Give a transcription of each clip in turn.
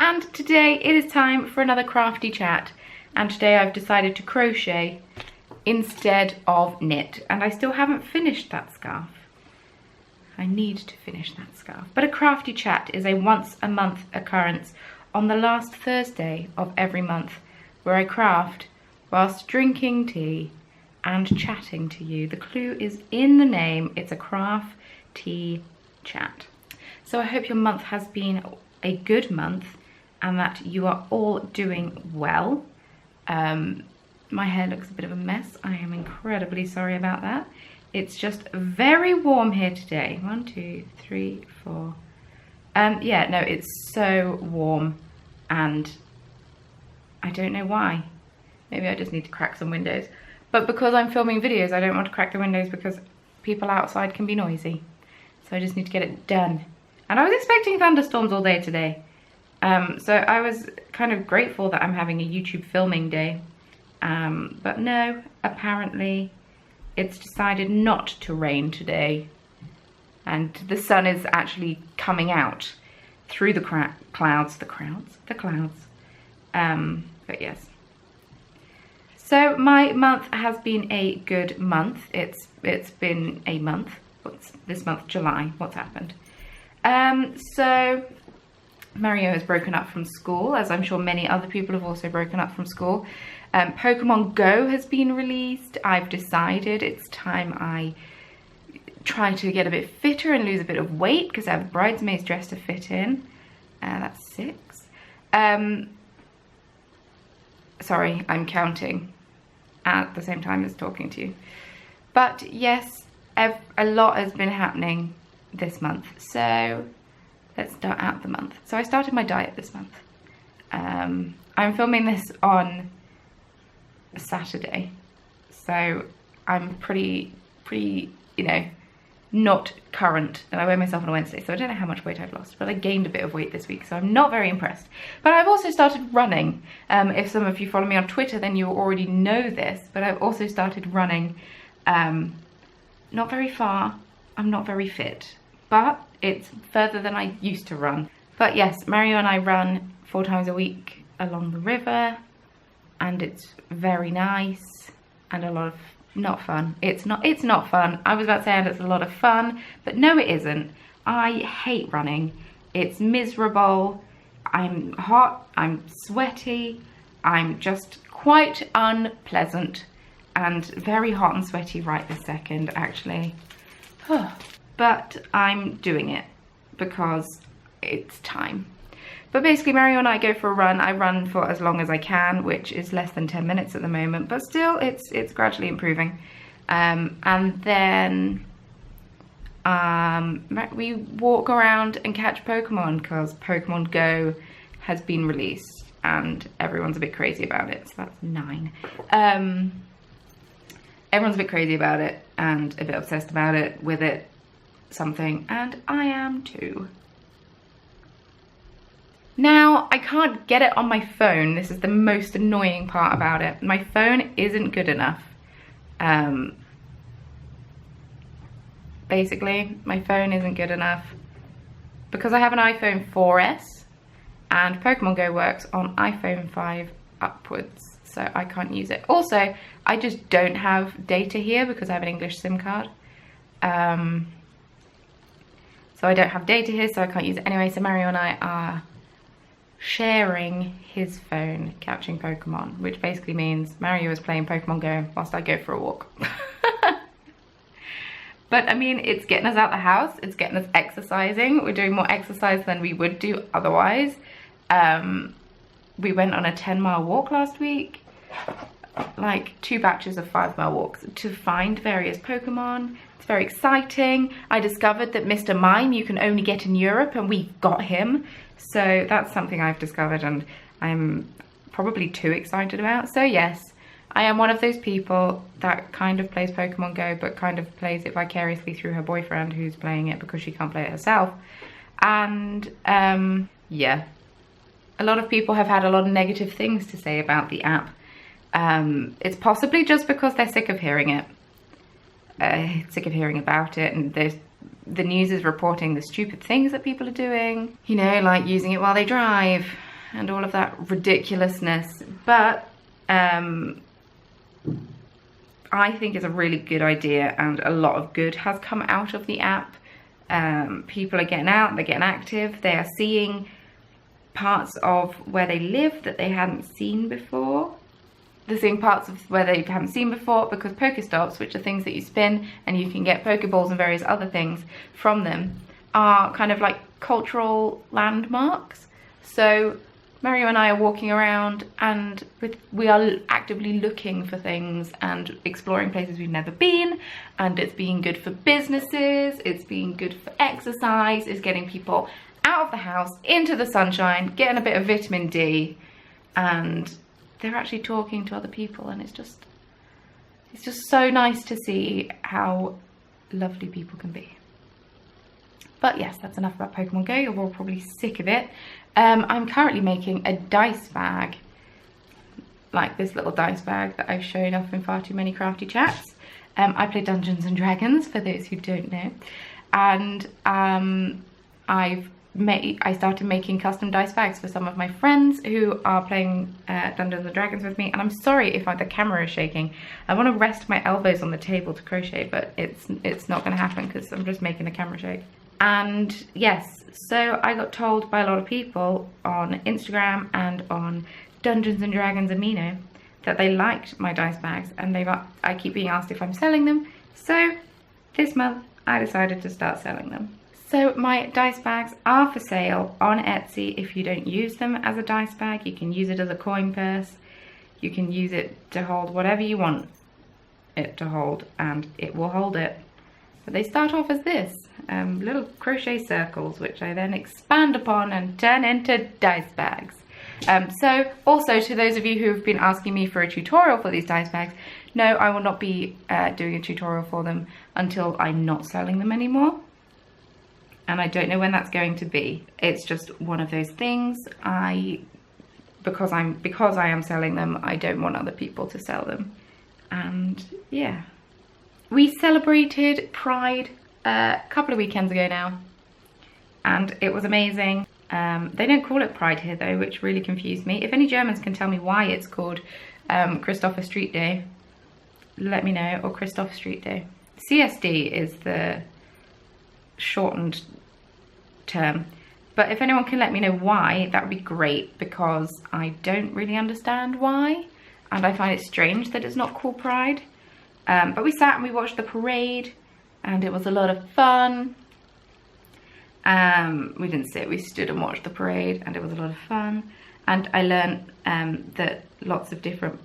And today it is time for another crafty chat. And today I've decided to crochet instead of knit. And I still haven't finished that scarf. I need to finish that scarf. But a crafty chat is a once a month occurrence on the last Thursday of every month, where I craft whilst drinking tea and chatting to you. The clue is in the name. It's a craft tea chat. So I hope your month has been a good month and that you are all doing well. My hair looks a bit of a mess. I am incredibly sorry about that. It's just very warm here today. 1, 2, 3, 4. Yeah, no, it's so warm and I don't know why. Maybe I just need to crack some windows. But because I'm filming videos, I don't want to crack the windows because people outside can be noisy. So I just need to get it done. And I was expecting thunderstorms all day today. So I was kind of grateful that I'm having a YouTube filming day. But no, apparently it's decided not to rain today. And the sun is actually coming out through the clouds. But yes. So my month has been a good month. It's been a month. What's this month? July. What's happened? So Mario has broken up from school, as I'm sure many other people have also broken up from school. Pokemon Go has been released. I've decided it's time I try to get a bit fitter and lose a bit of weight because I have a bridesmaid's dress to fit in. That's 6. Sorry, I'm counting at the same time as talking to you. But yes, a lot has been happening this month. So let's start out the month. So I started my diet this month. I'm filming this on a Saturday. So I'm pretty, you know, not current. And I weigh myself on a Wednesday. So I don't know how much weight I've lost. But I gained a bit of weight this week. So I'm not very impressed. But I've also started running. If some of you follow me on Twitter, then you already know this. But I've also started running. Not very far. I'm not very fit. But it's further than I used to run. But yes, Mario and I run 4 times a week along the river. And it's very nice. And a lot of not fun. It's not fun. I was about to say it's a lot of fun, but no, it isn't. I hate running. It's miserable. I'm hot. I'm sweaty. I'm just quite unpleasant and very hot and sweaty right this second, actually. But I'm doing it because it's time. But basically, Mario and I go for a run. I run for as long as I can, which is less than 10 minutes at the moment, but still, it's gradually improving. And then we walk around and catch Pokemon because Pokemon Go has been released and everyone's a bit crazy about it. So that's 9. Everyone's a bit crazy about it and a bit obsessed about it, with it, something, and I am too. Now, I can't get it on my phone. This is the most annoying part about it. My phone isn't good enough. Basically, my phone isn't good enough because I have an iPhone 4S and Pokemon Go works on iPhone 5 upwards, so I can't use it. Also, I just don't have data here because I have an English SIM card. So I don't have data here, so I can't use it anyway. So Mario and I are sharing his phone catching Pokemon, which basically means Mario is playing Pokemon Go whilst I go for a walk. But I mean, it's getting us out the house, it's getting us exercising. We're doing more exercise than we would do otherwise. We went on a 10-mile walk last week, like 2 batches of 5-mile walks to find various Pokemon. It's very exciting. I discovered that Mr. Mime you can only get in Europe, and we got him. So that's something I've discovered and I'm probably too excited about. So yes, I am one of those people that kind of plays Pokemon Go, but kind of plays it vicariously through her boyfriend who's playing it because she can't play it herself. And yeah, a lot of people have had a lot of negative things to say about the app. It's possibly just because they're sick of hearing it. Sick of hearing about it, and the news is reporting the stupid things that people are doing, you know, like using it while they drive, and all of that ridiculousness. But I think it's a really good idea, and a lot of good has come out of the app. People are getting out, they're getting active, they are seeing parts of where they live that they hadn't seen before. They're seeing parts of where they haven't seen before, because Pokestops, which are things that you spin and you can get Pokeballs and various other things from them, are kind of like cultural landmarks. So Mario and I are walking around, and we are actively looking for things and exploring places we've never been, and it's being good for businesses, it's being good for exercise, it's getting people out of the house into the sunshine, getting a bit of vitamin D, and they're actually talking to other people, and it's just so nice to see how lovely people can be. But yes, that's enough about Pokemon Go. You're all probably sick of it. I'm currently making a dice bag, like this little dice bag that I've shown off in far too many crafty chats. I play Dungeons and Dragons, for those who don't know, and I started making custom dice bags for some of my friends who are playing Dungeons and Dragons with me. And I'm sorry if the camera is shaking. I want to rest my elbows on the table to crochet, but it's not going to happen because I'm just making the camera shake. And yes, so I got told by a lot of people on Instagram and on Dungeons and Dragons Amino that they liked my dice bags, and I keep being asked if I'm selling them. So this month I decided to start selling them. So my dice bags are for sale on Etsy. If you don't use them as a dice bag, you can use it as a coin purse. You can use it to hold whatever you want it to hold, and it will hold it. But they start off as this, little crochet circles, which I then expand upon and turn into dice bags. So also, to those of you who have been asking me for a tutorial for these dice bags, no, I will not be doing a tutorial for them until I'm not selling them anymore. And I don't know when that's going to be. It's just one of those things. Because I am selling them, I don't want other people to sell them. And yeah. We celebrated Pride a couple of weekends ago now, and it was amazing. They don't call it Pride here though, which really confused me. If any Germans can tell me why it's called Christopher Street Day, let me know, or Christoph Street Day. CSD is the shortened term, but if anyone can let me know why, that would be great, because I don't really understand why, and I find it strange that it's not called Pride. But we sat and we watched the parade, and it was a lot of fun. We didn't sit, we stood and watched the parade, and it was a lot of fun. And I learned that lots of different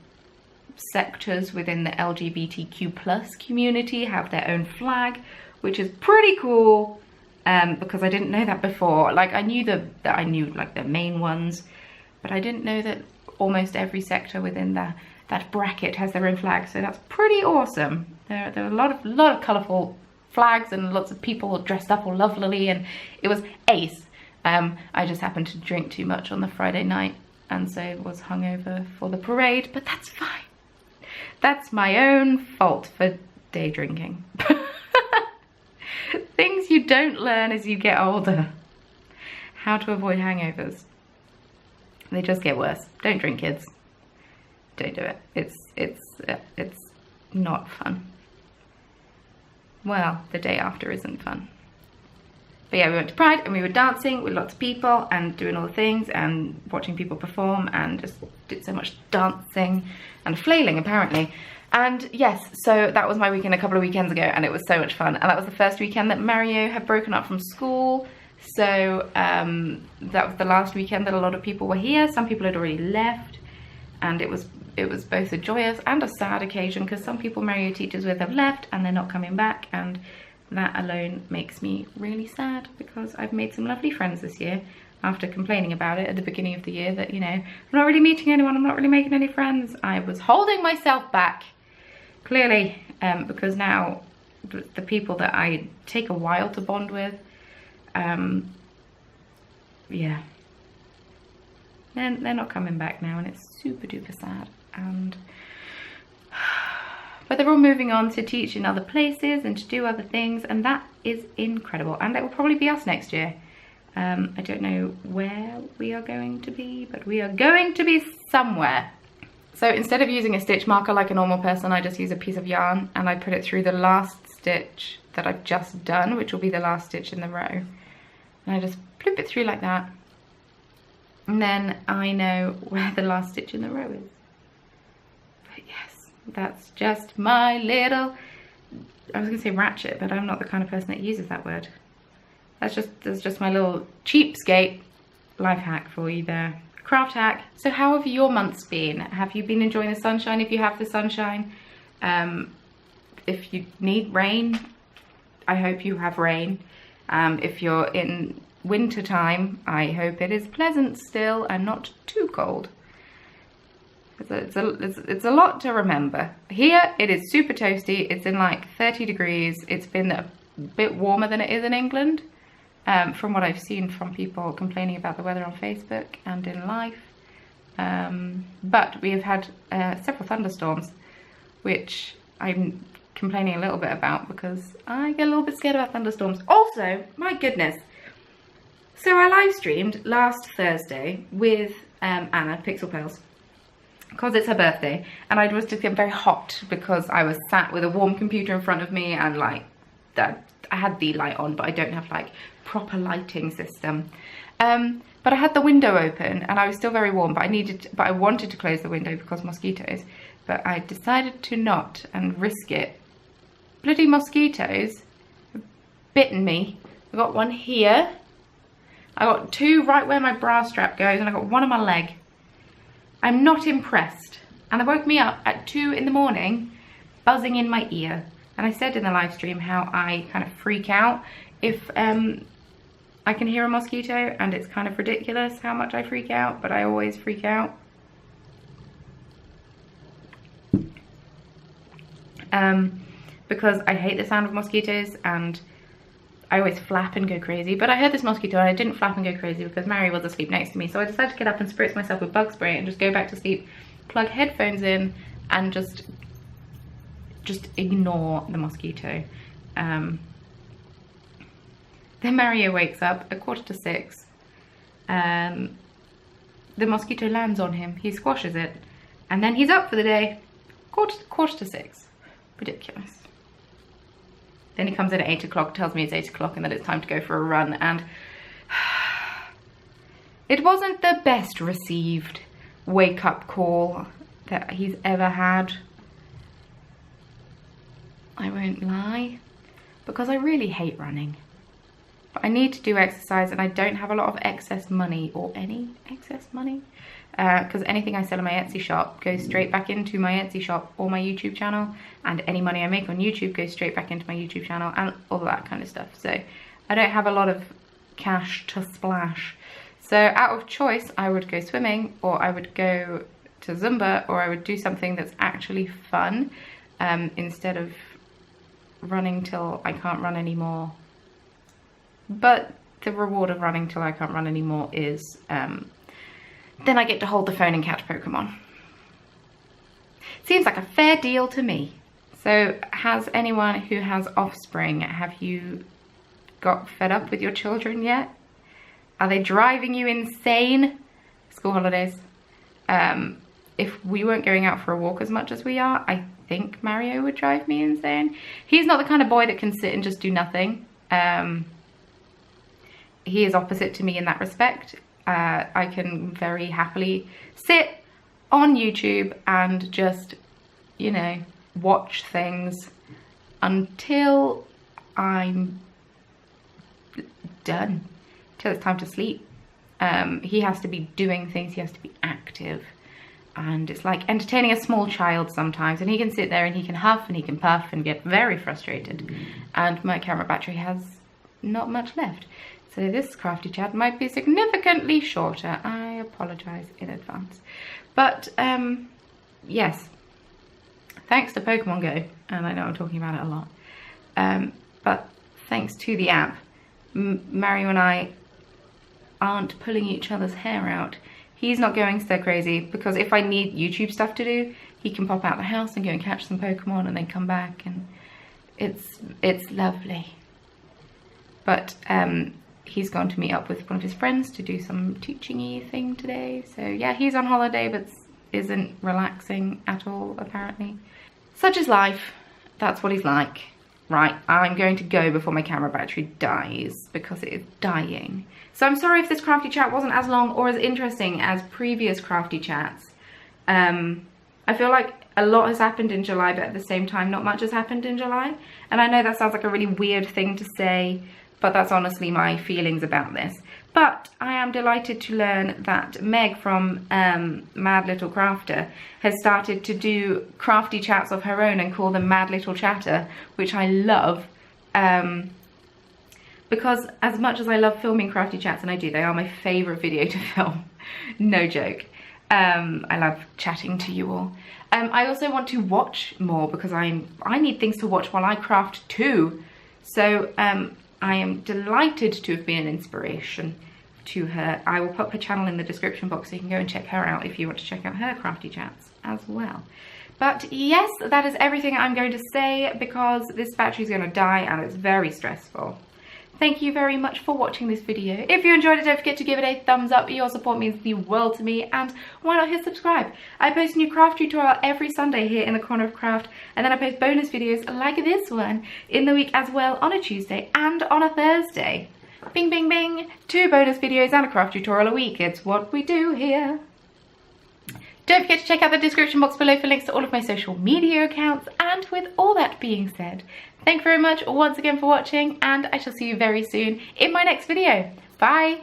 sectors within the LGBTQ+ community have their own flag, which is pretty cool, because I didn't know that before. Like, I knew like the main ones, but I didn't know that almost every sector within that bracket has their own flag, so that's pretty awesome. There are a lot of colourful flags and lots of people dressed up all lovely, and it was ace. I just happened to drink too much on the Friday night, and so was hungover for the parade, but that's fine. That's my own fault for day drinking. Things you don't learn as you get older. How to avoid hangovers. They just get worse. Don't drink, kids. Don't do it. It's not fun. Well, the day after isn't fun. But yeah, we went to Pride and we were dancing with lots of people and doing all the things and watching people perform, and just did so much dancing and flailing apparently. And yes, so that was my weekend a couple of weekends ago, and it was so much fun. And that was the first weekend that Mario had broken up from school. So that was the last weekend that a lot of people were here. Some people had already left, and it was both a joyous and a sad occasion, because some people Mario teaches with have left and they're not coming back, and that alone makes me really sad, because I've made some lovely friends this year after complaining about it at the beginning of the year that, you know, I'm not really meeting anyone, I'm not really making any friends. I was holding myself back, clearly, because now the people that I take a while to bond with, yeah, they're not coming back now, and it's super duper sad. And but they're all moving on to teach in other places and to do other things, and that is incredible. And it will probably be us next year. I don't know where we are going to be, but we are going to be somewhere. So instead of using a stitch marker like a normal person, I just use a piece of yarn and I put it through the last stitch that I've just done, which will be the last stitch in the row. And I just flip it through like that. And then I know where the last stitch in the row is. But yes, that's just my little, I was gonna say ratchet, but I'm not the kind of person that uses that word. That's just my little cheapskate life hack for you there. Craft hack. So how have your months been? Have you been enjoying the sunshine if you have the sunshine? If you need rain, I hope you have rain. If you're in winter time, I hope it is pleasant still and not too cold. It's a lot to remember. Here it is super toasty. It's in like 30 degrees. It's been a bit warmer than it is in England. From what I've seen from people complaining about the weather on Facebook and in life. But we have had several thunderstorms, which I'm complaining a little bit about because I get a little bit scared about thunderstorms. Also, my goodness. So I live streamed last Thursday with Anna, Pixel Pals, because it's her birthday, and I was just getting very hot because I was sat with a warm computer in front of me and like that. I had the light on, but I don't have like proper lighting system. But I had the window open and I was still very warm, but I wanted to close the window because mosquitoes, but I decided to not and risk it. Bloody mosquitoes have bitten me. I got one here. I got two right where my bra strap goes, and I got one on my leg. I'm not impressed. And they woke me up at 2 in the morning, buzzing in my ear. And I said in the live stream how I kind of freak out if I can hear a mosquito, and it's kind of ridiculous how much I freak out, but I always freak out. Because I hate the sound of mosquitoes and I always flap and go crazy. But I heard this mosquito and I didn't flap and go crazy because Mary was asleep next to me. So I decided to get up and spritz myself with bug spray and just go back to sleep, plug headphones in and just ignore the mosquito. Then Mario wakes up at 6:15. The mosquito lands on him, he squashes it, and then he's up for the day. 6:15. Ridiculous. Then he comes in at 8 o'clock, tells me it's 8 o'clock and that it's time to go for a run, and it wasn't the best received wake-up call that he's ever had. I won't lie, because I really hate running. But I need to do exercise and I don't have a lot of excess money, or any excess money, because anything I sell in my Etsy shop goes straight back into my Etsy shop or my YouTube channel, and any money I make on YouTube goes straight back into my YouTube channel and all that kind of stuff. So I don't have a lot of cash to splash. So out of choice, I would go swimming, or I would go to Zumba, or I would do something that's actually fun, instead of running till I can't run anymore. But the reward of running till I can't run anymore is then I get to hold the phone and catch Pokemon. Seems like a fair deal to me. So has anyone who has offspring, have you got fed up with your children yet? Are they driving you insane? School holidays. If we weren't going out for a walk as much as we are, I think Mario would drive me insane. He's not the kind of boy that can sit and just do nothing. He is opposite to me in that respect. I can very happily sit on YouTube and just, you know, watch things until I'm done, till it's time to sleep. He has to be doing things, he has to be active. And it's like entertaining a small child sometimes, and he can sit there and he can huff and he can puff and get very frustrated. And my camera battery has not much left. So this crafty chat might be significantly shorter. I apologise in advance. But yes, thanks to Pokemon Go, and I know I'm talking about it a lot, but thanks to the app, Mario and I aren't pulling each other's hair out. He's not going stir crazy, because if I need YouTube stuff to do, he can pop out the house and go and catch some Pokemon and then come back, and it's lovely. But he's gone to meet up with one of his friends to do some teaching-y thing today. So yeah, he's on holiday but isn't relaxing at all apparently. Such is life. That's what he's like. Right, I'm going to go before my camera battery dies because it is dying. So I'm sorry if this crafty chat wasn't as long or as interesting as previous crafty chats. I feel like a lot has happened in July, but at the same time not much has happened in July. And I know that sounds like a really weird thing to say, but that's honestly my feelings about this. But I am delighted to learn that Meg from Mad Little Crafter has started to do crafty chats of her own and call them Mad Little Chatter, which I love. Because as much as I love filming crafty chats, and I do, they are my favourite video to film, no joke. I love chatting to you all. I also want to watch more because I need things to watch while I craft too. So I am delighted to have been an inspiration to her. I will put her channel in the description box so you can go and check her out if you want to check out her crafty chats as well. But yes, that is everything I'm going to say because this battery is going to die and it's very stressful. Thank you very much for watching this video. If you enjoyed it, don't forget to give it a thumbs up. Your support means the world to me, and why not hit subscribe? I post a new craft tutorial every Sunday here in the Corner of Craft, and then I post bonus videos like this one in the week as well on a Tuesday and on a Thursday. Bing, bing, bing. 2 bonus videos and a craft tutorial a week. It's what we do here. Don't forget to check out the description box below for links to all of my social media accounts. And with all that being said, thank you very much once again for watching, and I shall see you very soon in my next video. Bye!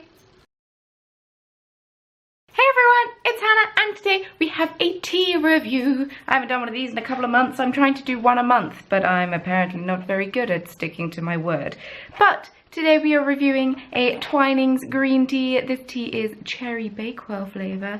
Hey everyone, it's Hannah, and today we have a tea review. I haven't done one of these in a couple of months. I'm trying to do one a month, but I'm apparently not very good at sticking to my word. But today we are reviewing a Twinings green tea. This tea is cherry bakewell flavour.